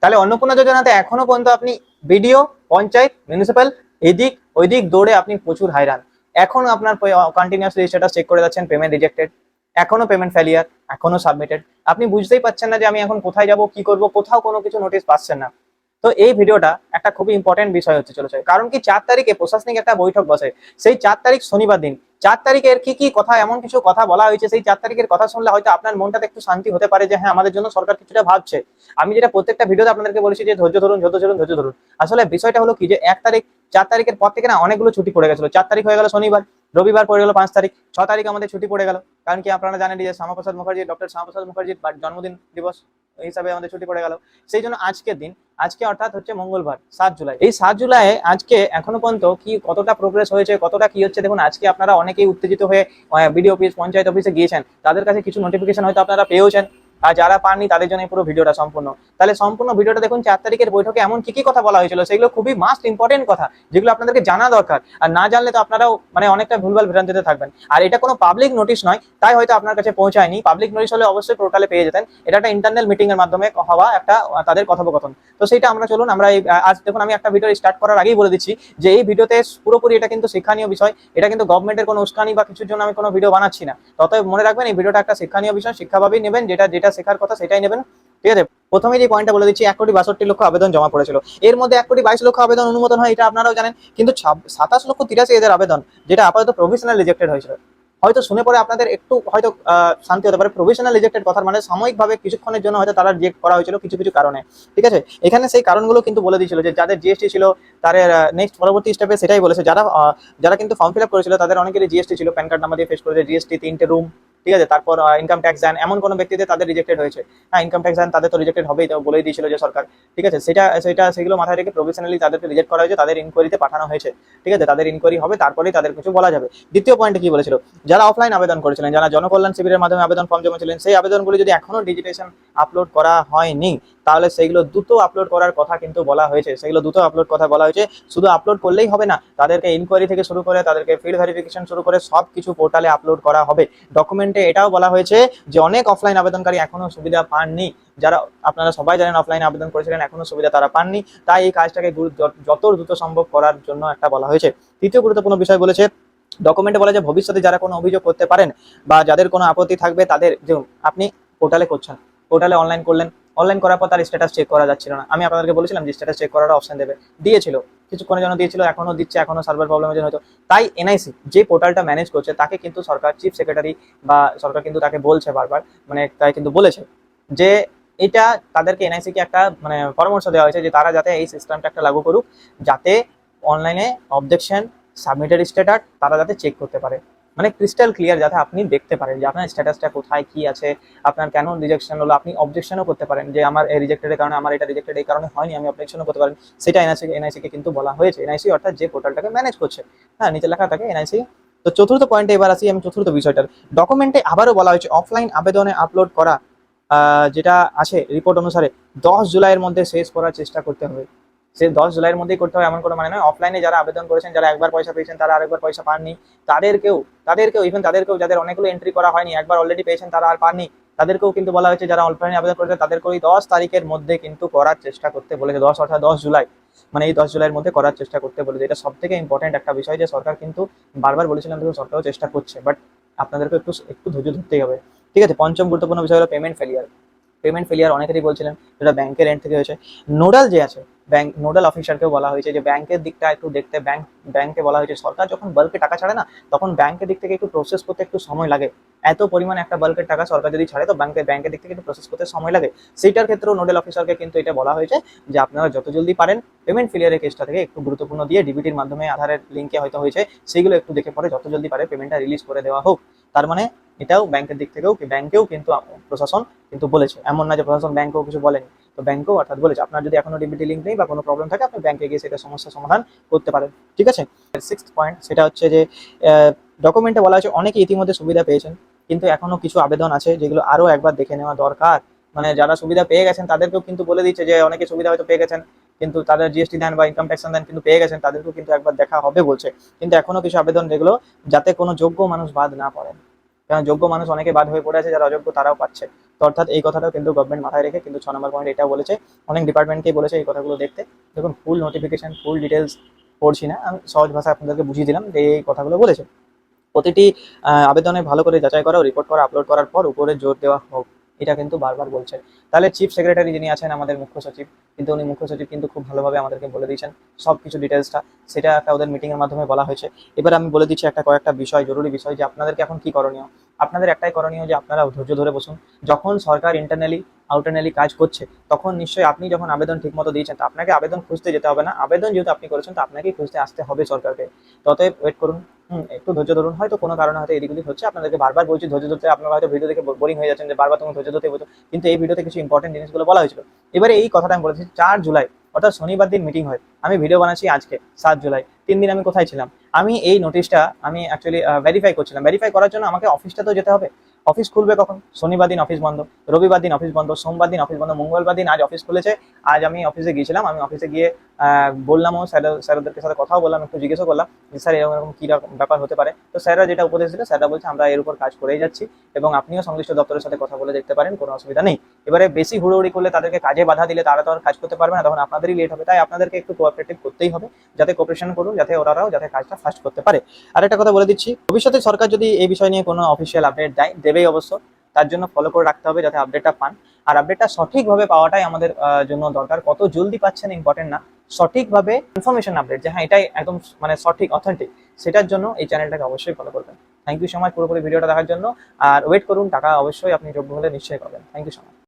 তাহলে অন্নপূর্ণা যোজনাতে এখনো পর্যন্ত আপনি বিডিও, পঞ্চায়েত, মিউনিসিপ্যাল এদিক ওইদিক দৌড়ে আপনি প্রচুর হাইরান। এখনো আপনার কন্টিনিউয়াসলি স্ট্যাটাস চেক করে যাচ্ছেন, পেমেন্ট রিজেক্টেড, এখনো পেমেন্ট ফেলিয়ার, এখনো সাবমিটেড। আপনি বুঝতেই পারছেন না যে আমি এখন কোথায় যাব, কি করব, কোথাও কোনো কিছু নোটিশ পাচ্ছেন না। তো এই ভিডিওটা একটা খুবই ইম্পর্টেন্ট বিষয় হচ্ছে চলেছে, কারণ কি 4 তারিখে প্রশাসনিক একটা বৈঠক বসে। সেই 4 তারিখ শনিবার দিন, 4 তারিখের কি কি কথা, এমন কিছু কথা বলা হয়েছে, সেই 4 তারিখের কথা শুনলে হয়তো আপনার মনটাতে একটু শান্তি হতে পারে যে হ্যাঁ, আমাদের জন্য সরকার কিছুটা ভাবছে। আমি যেটা প্রত্যেকটা ভিডিওতে আপনাদেরকে বলেছি যে ধৈর্য ধরুন, ধৈর্য ধরুন, ধৈর্য ধরুন। আসলে বিষয়টা হলো কি যে 1 তারিখ, 4 তারিখের পর থেকে না অনেকগুলো ছুটি পড়ে গেছিল। 4 তারিখ হয়ে গেল শনিবার, রবিবার পড়ে গেল 5 তারিখ, 6 তারিখ আমাদের ছুটি পড়ে গেল। কারণ কি আপনারা জানেন যে শ্যামাপ্রসাদ মুখার্জি, ডক্টর শ্যামাপ্রসাদ মুখার্জির জন্মদিন দিবস হিসাবে আমাদের ছুটি পড়ে গেল। সেই জন্য আজকের দিন, আজকে অর্থাৎ হচ্ছে মঙ্গলবার 7 জুলাই, এই 7 জুলাই আজকে এখনো পর্যন্ত কি কতটা প্রোগ্রেস হয়েছে, কতটা কি হচ্ছে দেখুন। আজকে আপনারা অনেকেই উত্তেজিত হয়ে বিডিও অফিস, পঞ্চায়েত অফিসে গিয়েছেন, তাদের কাছে কিছু নোটিফিকেশন হয়তো আপনারা পেয়েছেন, আর যারা পাননি তাদের জন্য পুরো ভিডিওটা সম্পূর্ণ। তাহলে সম্পূর্ণ ভিডিওটা দেখুন। 4 তারিখের বৈঠকে এমন কি কি কথা বলা হয়েছিল, সেগুলো খুবই মাস্ট ইম্পর্টেন্ট কথা, যেগুলো আপনাদেরকে জানা দরকার। আর না জানলে তো আপনারাও মানে অনেকটা ভুলভাল ভ্রান্তিতে থাকবেন। আর এটা কোনো পাবলিক নোটিশ নয়, তাই হয়তো আপনার কাছে পৌঁছায়নি। পাবলিক নোটিশ হলে অবশ্যই পোর্টালে পেয়ে যেতেন। এটা একটা ইন্টারনাল মিটিং এর মাধ্যমে হওয়া একটা তাদের কথোপকথন। তো সেইটা আমরা চলুন আমরা এই আজ দেখুন, আমি একটা ভিডিও স্টার্ট করার আগেই বলে দিচ্ছি যে এই ভিডিওতে পুরোপুরি এটা কিন্তু শিক্ষণীয় বিষয়। এটা কিন্তু গভর্নমেন্টের কোনো উস্কানি বা কিছুর জন্য আমি কোনো ভিডিও বানাচ্ছি না। ততএব মনে রাখবেন, এই ভিডিওটা একটা শিক্ষণীয় বিষয়, শিক্ষাভাবেই নেবেন, যেটা যেটা শেখার কথা সেটাই নেবেন। ঠিক আছে, প্রথমে যে পয়েন্টটা বলে দিচ্ছি, 1,62,লক্ষ আবেদন জমা পড়েছিল। এর মধ্যে 1,22,00,000 আবেদন অনুমোদন হয়, এটা আপনারাও জানেন। কিন্তু 27,83,000 আবেদন, যেটা আপাতত প্রভিশনাল রিজেক্টেড হয়েছিল। হয়তো শুনে পরে আপনাদের একটু হয়তো শান্তি হতে পারে। প্রভিশনাল রিজেক্টেড কথার মানে সাময়িকভাবে কিছুক্ষণের জন্য হয়তো তারা রিজেক্ট করা হয়েছিল কিছু কিছু কারণে। ঠিক আছে, এখানে সেই কারণগুলো কিন্তু বলে দিয়েছিল যে যাদের জিএসটি ছিল তাদের নেক্সট পরবর্তী স্টেপে সেটাই বলেছে। যারা যারা কিন্তু ফর্ম ফিল আপ করেছিল তাদের অনেকেরই জিএসটি ছিল, প্যান কার্ড নাম্বার দিয়ে ফেস করেছে, জিএসটি 3টে রুম। ঠিক আছে, তারপর ইনকাম ট্যাক্স দেন, এমন কোনো ব্যক্তিদের তাদের রিজেক্টেড হয়েছে। হ্যাঁ, ইনকাম ট্যাক্স দেন তাদের তো রিজেক্টেড হবেই, তো বলেই দিয়েছিল যে সরকার। ঠিক আছে, সেটা সেটা সেগুলো মাথায় রেখে প্রফেশনালি তাদেরকে রিজেক্ট করা হয়েছে, তাদের ইনকোয়ারিতে পাঠানো হয়েছে। ঠিক আছে, তাদের ইনকোয়ারি হবে, তারপরেই তাদের কিছু বলা যাবে। দ্বিতীয় পয়েন্টে কি বলেছিল, যারা অফলাইন আবেদন করেছিলেন, যারা জনকল্যাণ শিবিরের মাধ্যমে আবেদন ফর্ম জমেছিলেন, সেই আবেদনগুলি যদি এখনো ডিজিটেশন আপলোড করা হয়নি, তাহলে সেইগুলো দ্রুত আপলোড করার কথা কিন্তু বলা হয়েছে। সেগুলো দ্রুত আপলোড কথা বলা হয়েছে। শুধু আপলোড করলেই হবে না, তাদেরকে ইনকোয়ারি থেকে শুরু করে তাদেরকে ফিল্ড ভেরিফিকেশন শুরু করে সব কিছু পোর্টালে আপলোড করা হবে। ডকুমেন্টে এটাও বলা হয়েছে যে অনেক অফলাইন আবেদনকারী এখনো সুবিধা পাননি। যারা আপনারা সবাই জানেন অফলাইনে আবেদন করেছিলেন, এখনো সুবিধা তারা পাননি। তাই এই কাজটাকে যত দ্রুত সম্ভব করার জন্য একটা বলা হয়েছে। তৃতীয় গুরুত্বপূর্ণ বিষয় বলেছে, ডকুমেন্টে বলা যায় ভবিষ্যতে যারা কোনো অভিযোগ করতে পারেন বা যাদের কোনো আপত্তি থাকবে, তাদের যে আপনি পোর্টালে করছেন, পোর্টালে অনলাইন করলেন, অনলাইন করার পর তার স্ট্যাটাস চেক করা যাচ্ছিল না। আমি আপনাদেরকে বলেছিলাম যে স্ট্যাটাস চেক করার অপশন দেবে, দিয়েছিল কিছুক্ষণের জন্য, দিয়েছিল, এখনো দিচ্ছে, এখনো সার্ভার প্রবলেমের জন্য হয়তো। তাই এনআইসি যে পোর্টালটা ম্যানেজ করছে তাকে কিন্তু সরকার, চিফ সেক্রেটারি বা সরকার কিন্তু তাকে বলছে বারবার, মানে তাই কিন্তু বলেছে যে এটা তাদেরকে এনআইসি কে একটা মানে পরামর্শ দেওয়া হয়েছে যে তারা যাতে এই সিস্টেমটা একটা লাগু করুক, যাতে অনলাইনে অবজেকশন, সাবমিটেড স্ট্যাটাস তারা যাতে চেক করতে পারে। মানে ক্রিস্টাল ক্লিয়ার, যাতে আপনি দেখতে পারেন যে আপনার স্ট্যাটাসটা কোথায় কি আছে, আপনার কেন রিজেকশন হলো। আপনি অবজেকশনও করতে পারেন যে আমার এই রিজেক্টেডের কারণে, আমার এটা রিজেক্টেড এই কারণে হয়নি, আমি অবজেকশনও করতে পারেন। সেটা এনআইসি কে কিন্তু বলা হয়েছে। এনআইসি অর্থাৎ যে পোর্টালটাকে ম্যানেজ করছে, হ্যাঁ, নিচে লেখা থাকে এনআইসি। তো চতুর্থ পয়েন্টে এবার আসি আমি, চতুর্থ বিষয়টার। ডকুমেন্টে আবারও বলা হয়েছে অফলাইন আবেদনে আপলোড করা যেটা আছে রিপোর্ট অনুসারে 10 জুলাইয়ের মধ্যে শেষ করার চেষ্টা করতে হবে। সে 10 জুলাইয়ের মধ্যেই করতে হবে এমন কোনো মানে নয়। অফলাইনে যারা আবেদন করেছেন, যারা একবার পয়সা পেয়েছেন, তারা আরেকবার পয়সা পাননি, তাদেরকেও ইভেন তাদেরকেও, যাদের অনেকগুলো এন্ট্রি করা হয়নি, একবার অলরেডি পেয়েছেন তারা আর পাননি, তাদেরকেও কিন্তু বলা হয়েছে যারা অফলাইনে আবেদন করেছে তাদেরকে ওই 10 তারিখের মধ্যে কিন্তু করার চেষ্টা করতে বলেছে। 10 অর্থাৎ 10 জুলাই, মানে এই 10 জুলাইয়ের মধ্যে করার চেষ্টা করতে বলেছে। এটা সব থেকে ইম্পর্টেন্ট একটা বিষয় যে সরকার কিন্তু বারবার বলেছিলাম, দেখুন সরকারও চেষ্টা করছে, বাট আপনাদেরকে একটু একটু ধৈর্য ধরতেই হবে। ঠিক আছে, পঞ্চম গুরুত্বপূর্ণ বিষয় হলো পেমেন্ট ফেলিয়ার। পেমেন্ট ফেলিয়ার অনেকেরই বলছিলেন, যেটা ব্যাংকের এন্ড থেকে হয়েছে। নোডাল যে আছে, ব্যাংক নোডাল অফিসারকেও বলা হয়েছে যে ব্যাংকের দিকটা একটু দেখতে। ব্যাংকে বলা হয়েছে সরকার যখন বাল্কে টাকা ছাড়ে না, তখন ব্যাংকের দিক থেকে একটু প্রসেস করতে একটু সময় লাগে। এত পরিমাণ একটা বাল্কের টাকা সরকার যদি ছাড়ে, তো ব্যাংকের দিক থেকে একটু প্রসেস করতে সময় লাগে। সেইটার ক্ষেত্রেও নোডাল অফিসারকে কিন্তু এটা বলা হয়েছে যে আপনারা যত জলদি পারেন পেমেন্ট ফেলিয়ারের কেসটা থেকে একটু গুরুত্বপূর্ণ দিয়ে, ডিবিটির মাধ্যমে আধারের লিঙ্কে হয়তো হয়েছে, সেইগুলো একটু দেখে পরে যত জলদি পারে পেমেন্টটা রিলিজ করে দেওয়া হোক। তার মানে এটাও ব্যাংকের দিক থেকেও, ব্যাংকেও কিন্তু প্রশাসন কিন্তু বলেছে, এমন না যে প্রশাসন ব্যাংকেও কিছু বলেনি। তো ব্যাংকেও অর্থাৎ বলেছে আপনার যদি এখনো ডিবিটি লিঙ্ক নেই বা কোনো প্রবলেম থাকে, আপনি ব্যাংকে গিয়ে সেটা সমস্যার সমাধান করতে পারেন। ঠিক আছে, সিক্সথ পয়েন্ট সেটা হচ্ছে যে ডকুমেন্টে বলা হয়েছে অনেকে ইতিমধ্যে সুবিধা পেয়েছেন, কিন্তু এখনো কিছু আবেদন আছে যেগুলো আরো একবার দেখে নেওয়া দরকার। মানে যারা সুবিধা পেয়ে গেছেন তাদেরকেও কিন্তু বলে দিচ্ছে যে অনেকে সুবিধা হয়তো পেয়ে গেছেন, কিন্তু তাদের জিএসটি দেন বা ইনকাম ট্যাক্স দেন কিন্তু পেয়ে গেছেন, তাদেরকেও কিন্তু একবার দেখা হবে বলছে। কিন্তু এখনো কিছু আবেদন যেগুলো, যাতে কোনো যোগ্য মানুষ বাদ না পড়েন। কারণ যোগ্য মানুষ অনেকে বাদ হয়ে পড়ে আছে, যারা অযোগ্য তারাও পাচ্ছে। তো অর্থাৎ এই কথাটাও কিন্তু গভর্নমেন্ট মাথায় রেখে কিন্তু 6 নম্বর পয়েন্ট এটাও বলেছে, অনেক ডিপার্টমেন্টকেই বলেছে এই কথাগুলো দেখতে। দেখুন ফুল নোটিফিকেশন, ফুল ডিটেলস পড়ছি না, আমি সহজ ভাষায় আপনাদেরকে বুঝিয়ে দিলাম যে এই কথাগুলো বলেছে। প্রতিটি আবেদনে ভালো করে যাচাই করা, রিপোর্ট করা, আপলোড করার পর উপরে জোর দেওয়া হোক, এটা কিন্তু বারবার বলছে। তাহলে চিফ সেক্রেটারি যিনি আছেন আমাদের মুখ্য সচিব, কিন্তু উনি মুখ্য সচিব কিন্তু খুব ভালোভাবে আমাদেরকে বলে দিয়েছেন সব কিছু ডিটেলসটা, সেটা একটা ওদের মিটিংয়ের মাধ্যমে বলা হয়েছে। এবার আমি বলে দিচ্ছি একটা কয়েকটা বিষয়, জরুরি বিষয়, যে আপনাদেরকে এখন কি করণীয়। আপনাদের একটাই করণীয় যে আপনারা ধৈর্য ধরে বসুন। যখন সরকার ইন্টারনালি আউটারনালি কাজ করছে, তখন নিশ্চয়ই আপনি যখন আবেদন ঠিকমতো দিয়েছেন, তো আপনাকে আবেদন খুঁজতে যেতে হবে না, আবেদন যেহেতু আপনি করেছেন তো আপনাকেই খুঁজতে আসতে হবে সরকারকে। তো অতএব ওয়েট করুন, একটু ধৈর্য ধরুন। হয়তো কোনো কারণে হয়তো এদিক ওদিক হচ্ছে, আপনাদেরকে বারবার বলছি ধৈর্য ধরতে। আপনারা হয়তো ভিডিও দেখে বোরিং হয়ে যাচ্ছেন যে বারবার তুমি ধৈর্য ধরতে বলছো, কিন্তু এই ভিডিওতে কিছু ইম্পর্টেন্ট জিনিসগুলো বলা হয়েছিল। এবারে এই কথাটা আমি বলেছি 4 জুলাই, অর্থাৎ শনিবার দিন মিটিং হয়। আমি ভিডিও বানাচ্ছি আজকে 7 জুলাই, 3 দিন আমি কোথায় ছিলাম? আমি এই নোটিশটা আমি অ্যাকচুয়ালি ভেরিফাই করছিলাম। ভেরিফাই করার জন্য আমাকে অফিসটা তো যেতে হবে। অফিস খুলবে কখন? শনিবার দিন অফিস বন্ধ, রবিবার দিন অফিস বন্ধ, সোমবার দিন অফিস বন্ধ, মঙ্গলবার দিন আজ অফিস খুলেছে। আজ আমি অফিসে গিয়েছিলাম, আমি অফিসে গিয়ে বললামও, স্যারদের সাথে কথাও বললাম, একটু জিজ্ঞেসও করলাম যে স্যার এরকম এরকম কী রকম ব্যাপার হতে পারে। তো স্যাররা যেটা উপদেশ দিল, স্যাররা বলছে আমরা এর উপর কাজ করেই যাচ্ছি এবং আপনিও সংশ্লিষ্ট দপ্তরের সাথে কথা বলে দেখতে পারেন, কোনো অসুবিধা নেই। এবারে বেশি হুড়োহুড়ি করলে, তাদেরকে কাজে বাধা দিলে তারা তো আর কাজ করতে পারবে না, তখন আপনাদেরই লেট হবে। তাই আপনাদেরকে একটু কোঅপারেটিভ করতেই হবে, যাতে কোঅপারেশন করুন, যাতে ওরাও যাতে কাজটা ফাস্ট করতে পারে। আর একটা কথা বলে দিচ্ছি, ভবিষ্যতে সরকার যদি এই বিষয় নিয়ে কোনো অফিসিয়াল আপডেট দেয়, দেবেই অবশ্য, তার জন্য ফলো করে রাখতে হবে যাতে আপডেটটা পান। আর আপডেটটা সঠিকভাবে পাওয়াটাই আমাদের জন্য দরকার। কত জলদি পাচ্ছেন ইম্পর্টেন্ট না, সঠিকভাবে ইনফরমেশন আপডেট, যে হ্যাঁ এটাই একদম মানে সঠিক অথেন্টিক, সেটার জন্য এই চ্যানেলটাকে অবশ্যই ফলো করবেন। থ্যাংক ইউ সো মাচ পুরোপুরি ভিডিওটা দেখার জন্য। আর ওয়েট করুন, টাকা অবশ্যই আপনি যোগ্য হলে নিশ্চয়ই পাবেন। Thank you so much.